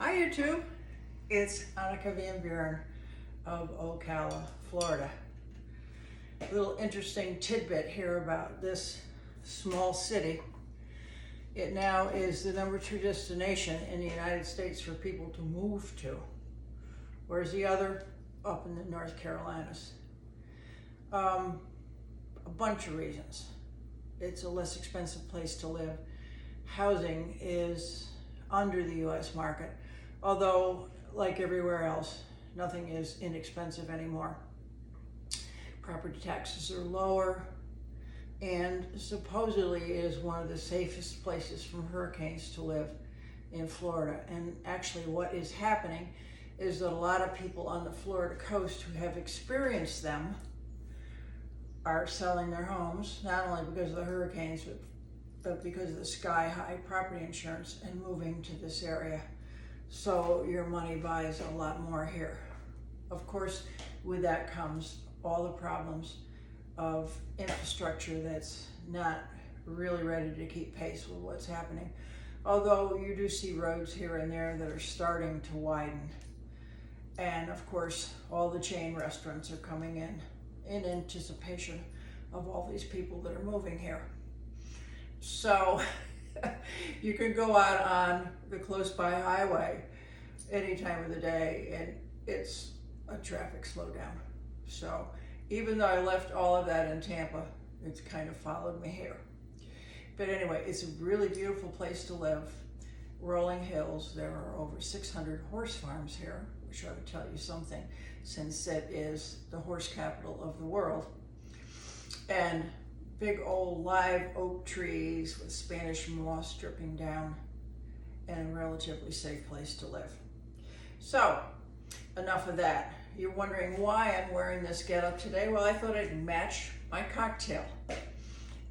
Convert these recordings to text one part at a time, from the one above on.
Hi YouTube, it's Anneke Van Buren of Ocala, Florida. A little interesting tidbit here about this small city. It now is the #2 destination in the United States for people to move to. Where's the other? Up in the North Carolinas. A bunch of reasons. It's a less expensive place to live. Housing is under the US market, although like everywhere else, nothing is inexpensive anymore. Property taxes are lower, and supposedly is one of the safest places from hurricanes to live in Florida. And actually what is happening is that a lot of people on the Florida coast who have experienced them are selling their homes, not only because of the hurricanes, but because of the sky-high property insurance, and moving to this area. So your money buys a lot more here. Of course, with that comes all the problems of infrastructure that's not really ready to keep pace with what's happening. Although you do see roads here and there that are starting to widen. And of course, all the chain restaurants are coming in anticipation of all these people that are moving here. So you can go out on the close by highway any time of the day and it's a traffic slowdown. So even though I left all of that in Tampa, it's kind of followed me here. But anyway, it's a really beautiful place to live. Rolling hills. There are over 600 horse farms here, which ought to tell you something, since it is the horse capital of the world. And big old live oak trees with Spanish moss dripping down, and a relatively safe place to live. So, enough of that. You're wondering why I'm wearing this getup today? Well, I thought I'd match my cocktail.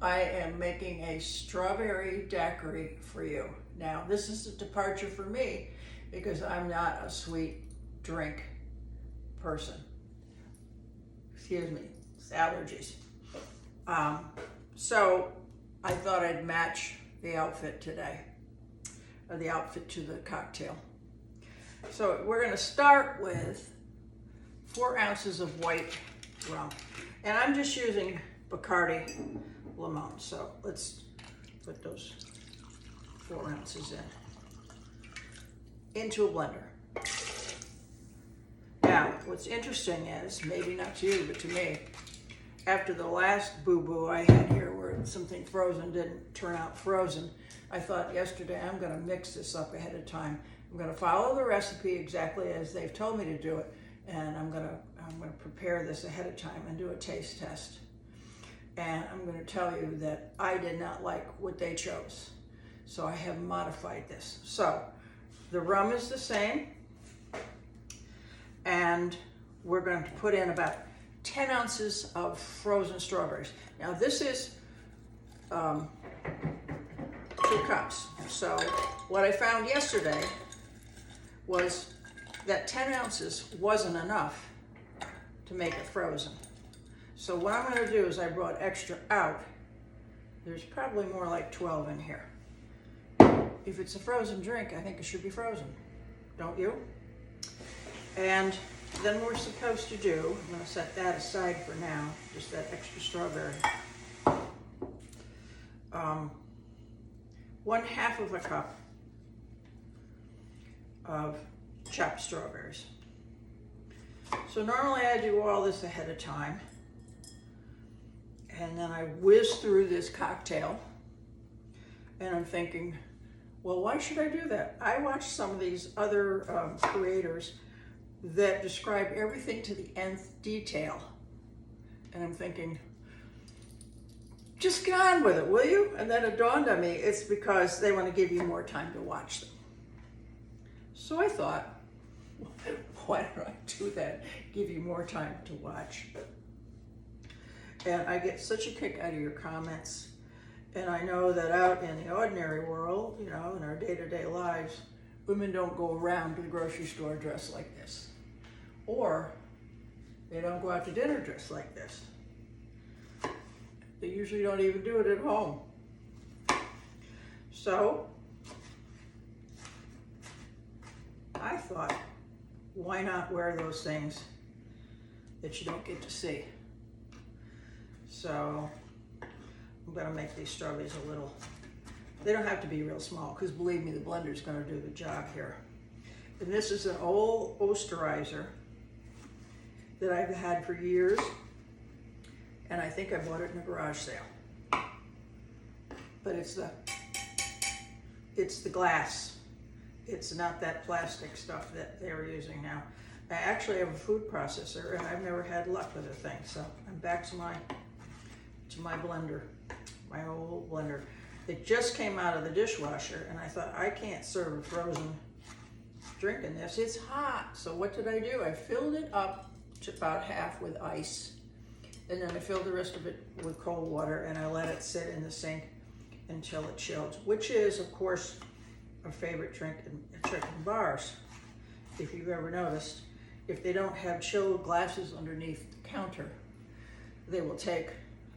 I am making a strawberry daiquiri for you. Now, this is a departure for me because I'm not a sweet drink person. Excuse me, it's allergies. So I thought I'd match the outfit today, or the outfit to the cocktail. So we're gonna start with 4 ounces of white rum. And I'm just using Bacardi Limon. So let's put those 4 ounces into a blender. Now, what's interesting is, maybe not to you, but to me, after the last boo-boo I had here where something frozen didn't turn out frozen, I thought yesterday I'm gonna mix this up ahead of time. I'm gonna follow the recipe exactly as they've told me to do it, and I'm gonna prepare this ahead of time and do a taste test. And I'm gonna tell you that I did not like what they chose. So I have modified this. So the rum is the same, and we're going to put in about 10 ounces of frozen strawberries. Now this is 2 cups. So what I found yesterday was that 10 ounces wasn't enough to make it frozen. So what I'm going to do is I brought extra out. There's probably more like 12 in here. If it's a frozen drink, I think it should be frozen. Don't you? And then we're supposed to do, I'm going to set that aside for now, just that extra strawberry. 1/2 of a cup of chopped strawberries. So normally I do all this ahead of time, and then I whiz through this cocktail, and I'm thinking, well, why should I do that? I watched some of these other creators that describe everything to the nth detail. And I'm thinking, just get on with it, will you? And then it dawned on me, it's because they want to give you more time to watch them. So I thought, why don't I do that? Give you more time to watch. And I get such a kick out of your comments. And I know that out in the ordinary world, you know, in our day-to-day lives, women don't go around to the grocery store dressed like this. Or they don't go out to dinner dressed like this. They usually don't even do it at home. So thought, why not wear those things that you don't get to see? So I'm gonna make these strawberries a little, they don't have to be real small, because believe me, the blender's gonna do the job here. And this is an old osterizer that I've had for years, and I think I bought it in a garage sale. But it's the glass. It's not that plastic stuff that they're using now. I actually have a food processor, and I've never had luck with the thing. So I'm back to my blender, my old blender. It just came out of the dishwasher, and I thought, I can't serve a frozen drink in this. It's hot. So what did I do? I filled it up to about half with ice, and then I filled the rest of it with cold water, and I let it sit in the sink until it chilled, which is, of course, a favorite drink in bars. If you've ever noticed, if they don't have chilled glasses underneath the counter, they will take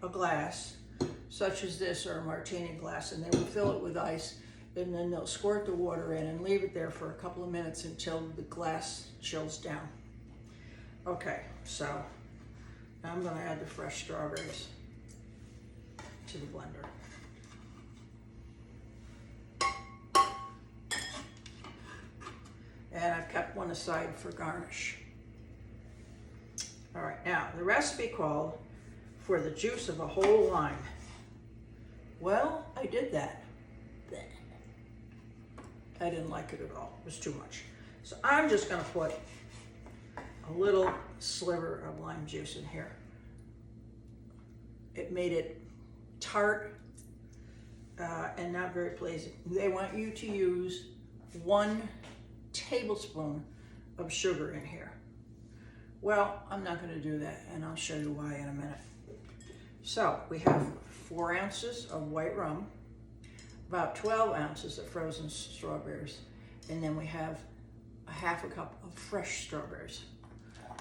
a glass such as this, or a martini glass, and they will fill it with ice, and then they'll squirt the water in and leave it there for a couple of minutes until the glass chills down. Okay, so now I'm gonna add the fresh strawberries to the blender. And I've kept one aside for garnish. All right, now the recipe called for the juice of a whole lime. Well, I did that. I didn't like it at all. It was too much. So I'm just gonna put a little sliver of lime juice in here. It made it tart and not very pleasant. They want you to use 1 tablespoon of sugar in here. Well, I'm not going to do that, and I'll show you why in a minute. So we have 4 ounces of white rum, about 12 ounces of frozen strawberries, and then we have a half a cup of fresh strawberries.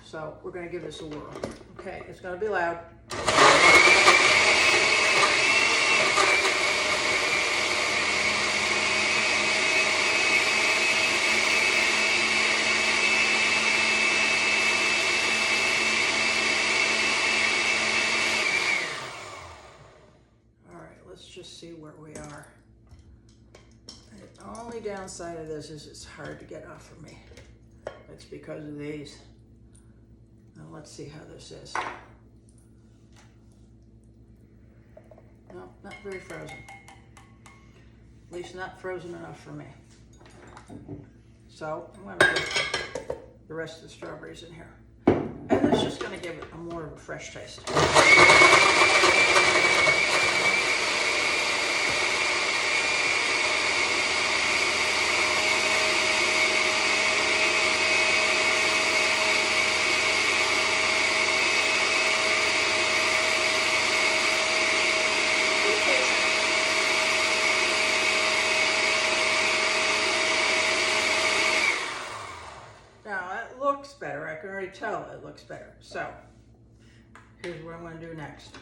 So we're going to give this a whirl. Okay, it's going to be loud. Just see where we are. The only downside of this is it's hard to get off of me. That's because of these. Now let's see how this is. No, not very frozen. At least not frozen enough for me. So I'm gonna put the rest of the strawberries in here. And it's just gonna give it a more of a fresh taste. Better. I can already tell it looks better. So here's what I'm going to do next.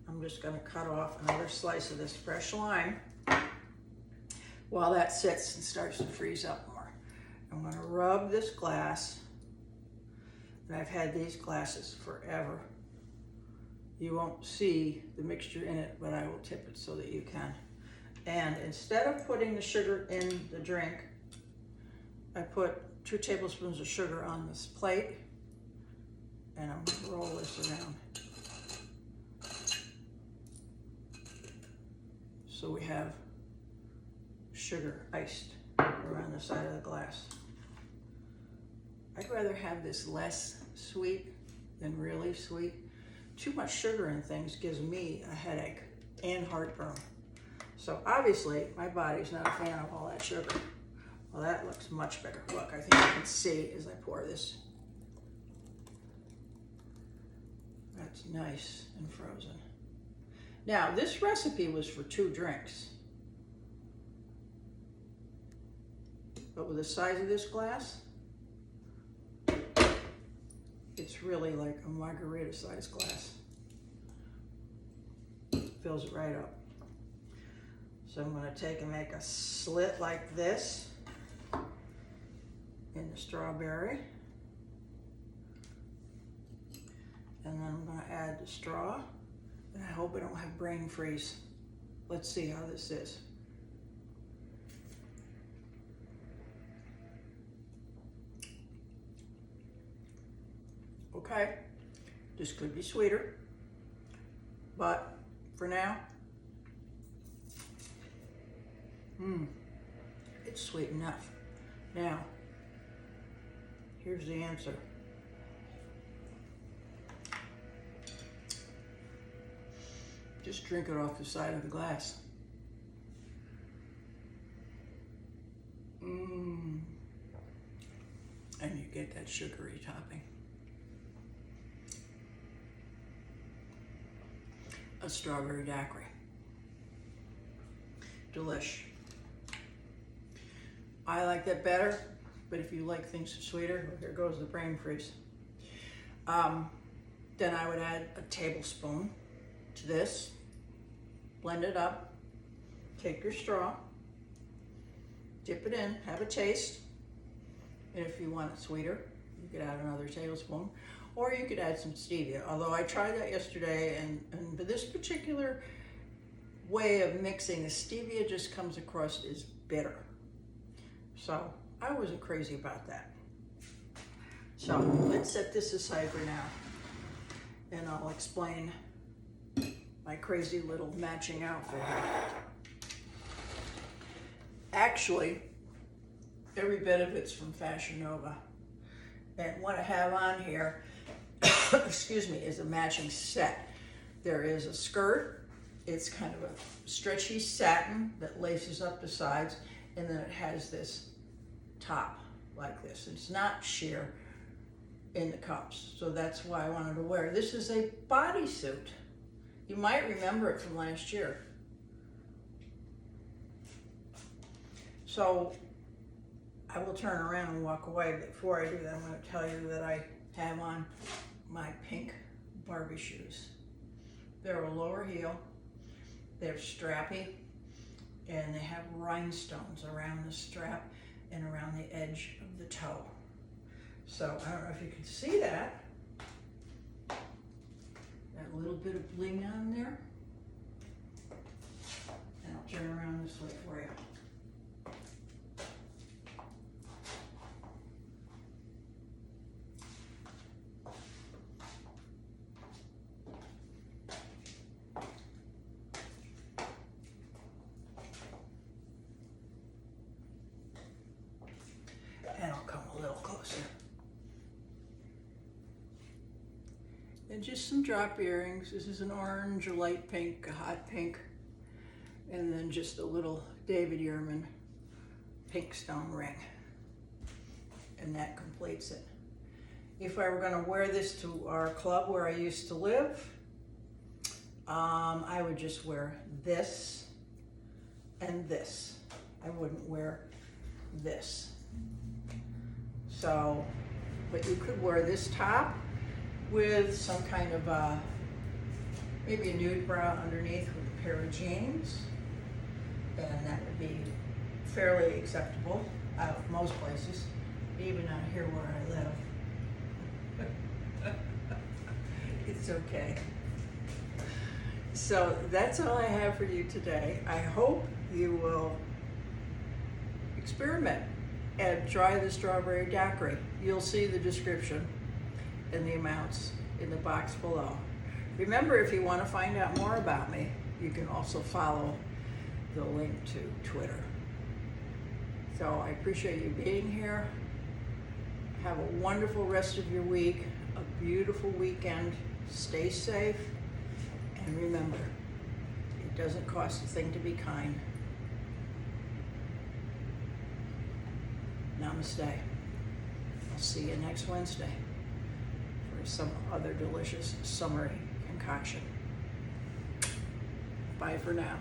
I'm just going to cut off another slice of this fresh lime while that sits and starts to freeze up more. I'm going to rub this glass, and I've had these glasses forever. You won't see the mixture in it, but I will tip it so that you can. And instead of putting the sugar in the drink, I put 2 tablespoons of sugar on this plate, and I'm going to roll this around. So we have sugar iced around the side of the glass. I'd rather have this less sweet than really sweet. Too much sugar in things gives me a headache and heartburn. So obviously my body's not a fan of all that sugar. Well, that looks much better. Look, I think you can see as I pour this. That's nice and frozen. Now, this recipe was for 2 drinks. But with the size of this glass, it's really like a margarita size glass. Fills it right up. So I'm going to take and make a slit like this. strawberry. And then I'm gonna add the straw. And I hope I don't have brain freeze. Let's see how this is. Okay, this could be sweeter, but for now, it's sweet enough. Now, here's the answer. Just drink it off the side of the glass. And you get that sugary topping. A strawberry daiquiri. Delish. I like that better, but if you like things sweeter, here goes the brain freeze. Then I would add a tablespoon to this, blend it up, take your straw, dip it in, have a taste, and if you want it sweeter, you could add another tablespoon, or you could add some stevia. Although I tried that yesterday, and this particular way of mixing, the stevia just comes across as bitter. So I wasn't crazy about that. So let's set this aside for now, and I'll explain my crazy little matching outfit. Actually, every bit of it's from Fashion Nova. And what I have on here, excuse me, is a matching set. There is a skirt. It's kind of a stretchy satin that laces up the sides, and then it has this top like this. It's not sheer in the cups, so that's why I wanted to wear. This is a bodysuit. You might remember it from last year. So I will turn around and walk away. Before I do that, I'm going to tell you that I have on my pink Barbie shoes. They're a lower heel, they're strappy, and they have rhinestones around the strap and around the edge of the toe. So I don't know if you can see that. That little bit of bling on there. And I'll turn around this way for you. And I'll come a little closer. And just some drop earrings. This is an orange, a light pink, a hot pink, and then just a little David Yurman pink stone ring. And that completes it. If I were going to wear this to our club where I used to live, I would just wear this and this. I wouldn't wear this. So, but you could wear this top with some kind of maybe a nude bra underneath with a pair of jeans, and that would be fairly acceptable out of most places, even out here where I live. It's okay. So that's all I have for you today. I hope you will experiment and try the strawberry daiquiri. You'll see the description and the amounts in the box below. Remember, if you want to find out more about me, you can also follow the link to Twitter. So I appreciate you being here. Have a wonderful rest of your week, a beautiful weekend. Stay safe, and remember, it doesn't cost a thing to be kind. Namaste. I'll see you next Wednesday for some other delicious summery concoction. Bye for now.